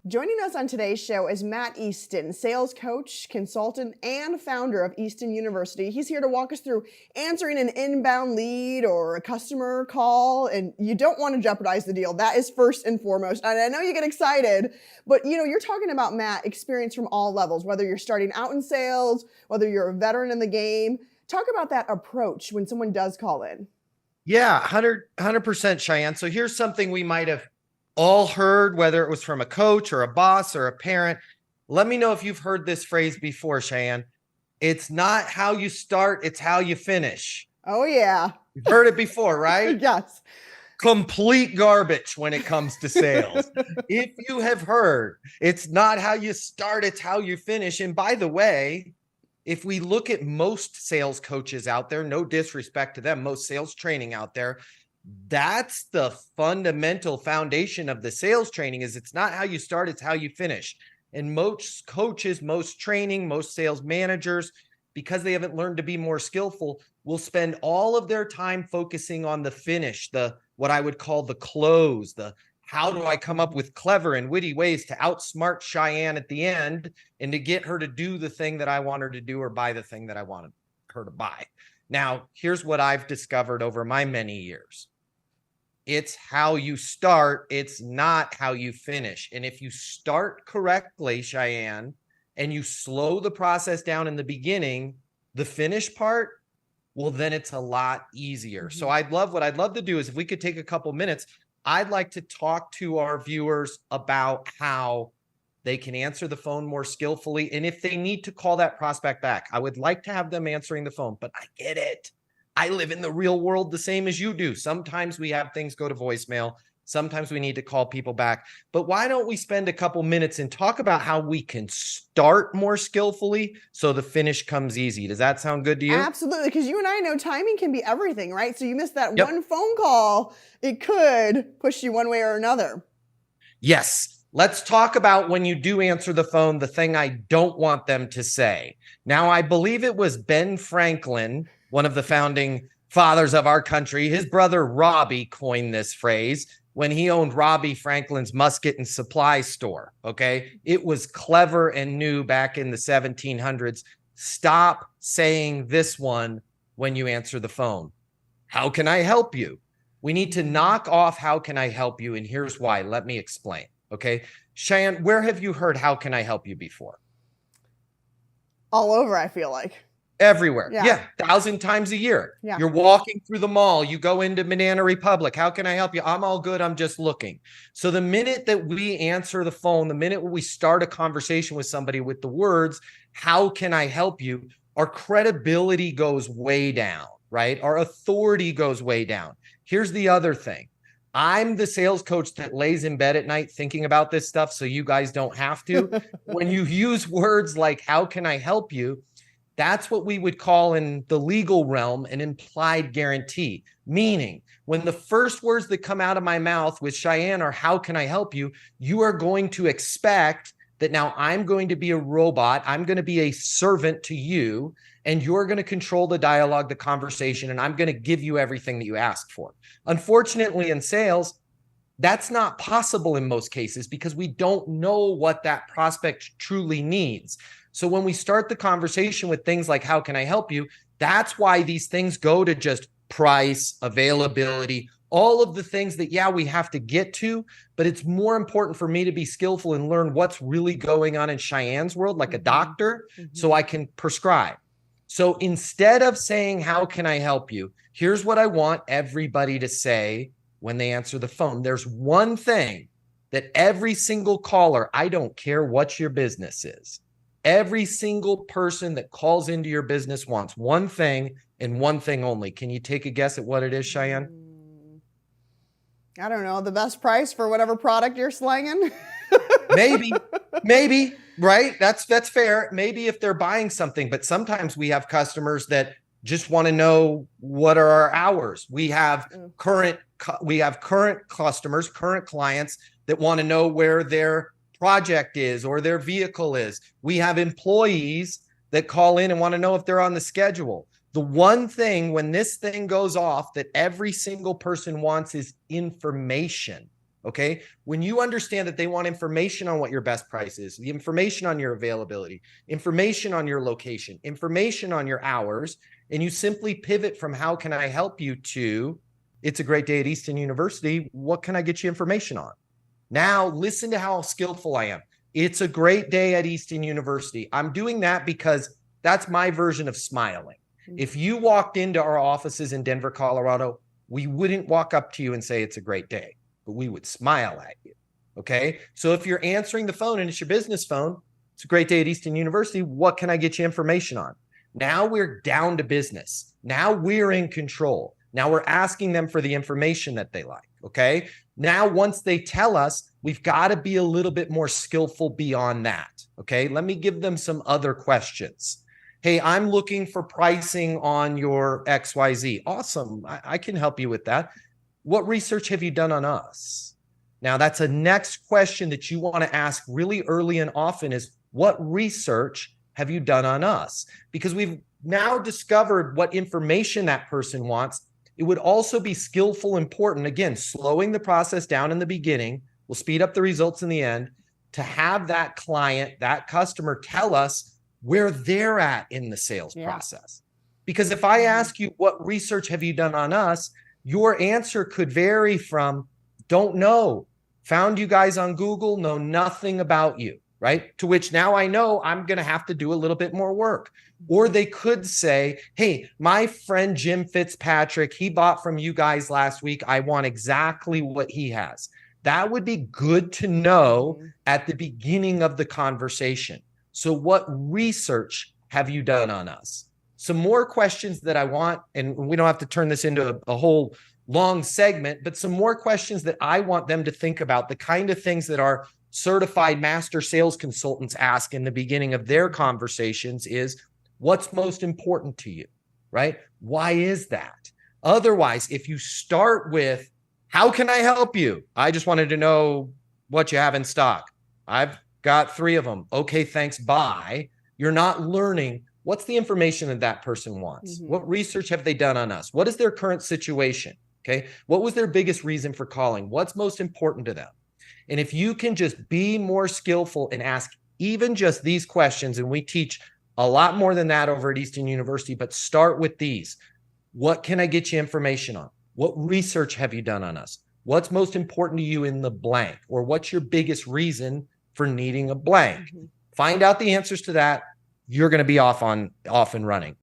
Joining us on today's show is Matt Easton, sales coach, consultant, and founder of Easton University. He's here to walk us through answering an inbound lead or a customer call, and you don't want to jeopardize the deal. That is first and foremost. And I know you get excited, but you're talking about, Matt, experience from all levels, whether you're starting out in sales, whether you're a veteran in the game. Talk about that approach when someone does call in. Yeah, 100% Cheyenne. So here's something we might have all heard, whether it was from a coach or a boss or a parent. Let me know if you've heard this phrase before, Cheyenne. It's not how you start, it's how you finish. Oh, yeah. You've heard it before, right? Yes. Complete garbage when it comes to sales. If you have heard, it's not how you start, it's how you finish. And by the way, if we look at most sales coaches out there, no disrespect to them, most sales training out there, that's the fundamental foundation of the sales training. Is it's not how you start, it's how you finish. And most coaches, most training, most sales managers, because they haven't learned to be more skillful, will spend all of their time focusing on the finish, the what I would call the close, the how do I come up with clever and witty ways to outsmart Cheyenne at the end and to get her to do the thing that I want her to do or buy the thing that I wanted her to buy. Now, here's what I've discovered over my many years. It's how you start. It's not how you finish. And if you start correctly, Cheyenne, and you slow the process down in the beginning, the finish part, well, then it's a lot easier. So what I'd love to do is if we could take a couple minutes, I'd like to talk to our viewers about how they can answer the phone more skillfully. And if they need to call that prospect back, I would like to have them answering the phone, but I get it. I live in the real world the same as you do. Sometimes we have things go to voicemail. Sometimes we need to call people back. But why don't we spend a couple minutes and talk about how we can start more skillfully so the finish comes easy? Does that sound good to you? Absolutely, because you and I know timing can be everything, right? So you miss that one phone call, it could push you one way or another. Yes. Let's talk about when you do answer the phone, the thing I don't want them to say. Now, I believe it was Ben Franklin, one of the founding fathers of our country. His brother Robbie coined this phrase when he owned Robbie Franklin's musket and supply store. Okay. It was clever and new back in the 1700s. Stop saying this one when you answer the phone. How can I help you? We need to knock off how can I help you? And here's why. Let me explain. Okay. Cheyenne, where have you heard how can I help you before? All over, I feel like. Everywhere. Yeah. 1,000 times a year. Yeah. You're walking through the mall. You go into Banana Republic. How can I help you? I'm all good. I'm just looking. So the minute that we answer the phone, the minute we start a conversation with somebody with the words, how can I help you? Our credibility goes way down, right? Our authority goes way down. Here's the other thing. I'm the sales coach that lays in bed at night thinking about this stuff so you guys don't have to. When you use words like, how can I help you? That's what we would call in the legal realm an implied guarantee. Meaning, when the first words that come out of my mouth with Cheyenne are, how can I help you? You are going to expect that now I'm going to be a robot. I'm going to be a servant to you, and you're going to control the dialogue, the conversation, and I'm going to give you everything that you ask for. Unfortunately, in sales, that's not possible in most cases because we don't know what that prospect truly needs. So when we start the conversation with things like, how can I help you? That's why these things go to just price, availability, all of the things that, we have to get to, but it's more important for me to be skillful and learn what's really going on in Cheyenne's world, like a doctor, so I can prescribe. So instead of saying, how can I help you? Here's what I want everybody to say when they answer the phone. There's one thing that every single caller, I don't care what your business is, every single person that calls into your business wants one thing and one thing only. Can you take a guess at what it is, Cheyenne? I don't know. The best price for whatever product you're slanging? Maybe, right? That's fair. Maybe if they're buying something, but sometimes we have customers that just want to know what are our hours. We have current customers, current clients that want to know where their project is or their vehicle is. We have employees that call in and want to know if they're on the schedule. The one thing when this thing goes off that every single person wants is information. Okay. When you understand that they want information on what your best price is, the information on your availability, information on your location, information on your hours, and you simply pivot from how can I help you to it's a great day at Easton University. What can I get you information on? Now listen to how skillful I am. It's a great day at Easton University. I'm doing that because that's my version of smiling. If you walked into our offices in Denver, Colorado, we wouldn't walk up to you and say it's a great day, but we would smile at you. Okay. So if you're answering the phone and it's your business phone, it's a great day at Easton University. What can I get you information on? Now we're down to business. Now we're in control. Now we're asking them for the information that they like. Okay. Now, once they tell us, we've got to be a little bit more skillful beyond that. Okay. Let me give them some other questions. Hey, I'm looking for pricing on your XYZ. Awesome. I can help you with that. What research have you done on us? Now, that's a next question that you want to ask really early and often is, what research have you done on us? Because we've now discovered what information that person wants. It would also be skillful, important, again, slowing the process down in the beginning will speed up the results in the end, to have that client, that customer tell us where they're at in the sales process. Because if I ask you, what research have you done on us? Your answer could vary from, don't know, found you guys on Google, know nothing about you, right? To which now I know I'm going to have to do a little bit more work. Or they could say, hey, my friend Jim Fitzpatrick, he bought from you guys last week. I want exactly what he has. That would be good to know at the beginning of the conversation. So what research have you done on us? Some more questions that I want, and we don't have to turn this into a whole long segment, but some more questions that I want them to think about, the kind of things that our certified master sales consultants ask in the beginning of their conversations is, what's most important to you, right? Why is that? Otherwise, if you start with, how can I help you? I just wanted to know what you have in stock. I've got 3 of them. Okay, thanks, bye. You're not learning what's the information that that person wants. What research have they done on us? What is their current situation? Okay, what was their biggest reason for calling? What's most important to them? And if you can just be more skillful and ask even just these questions, and we teach a lot more than that over at Easton University, but start with these. What can I get you information on? What research have you done on us? What's most important to you in the blank? Or what's your biggest reason for needing a blank? Find out the answers to that. You're going to be off and running.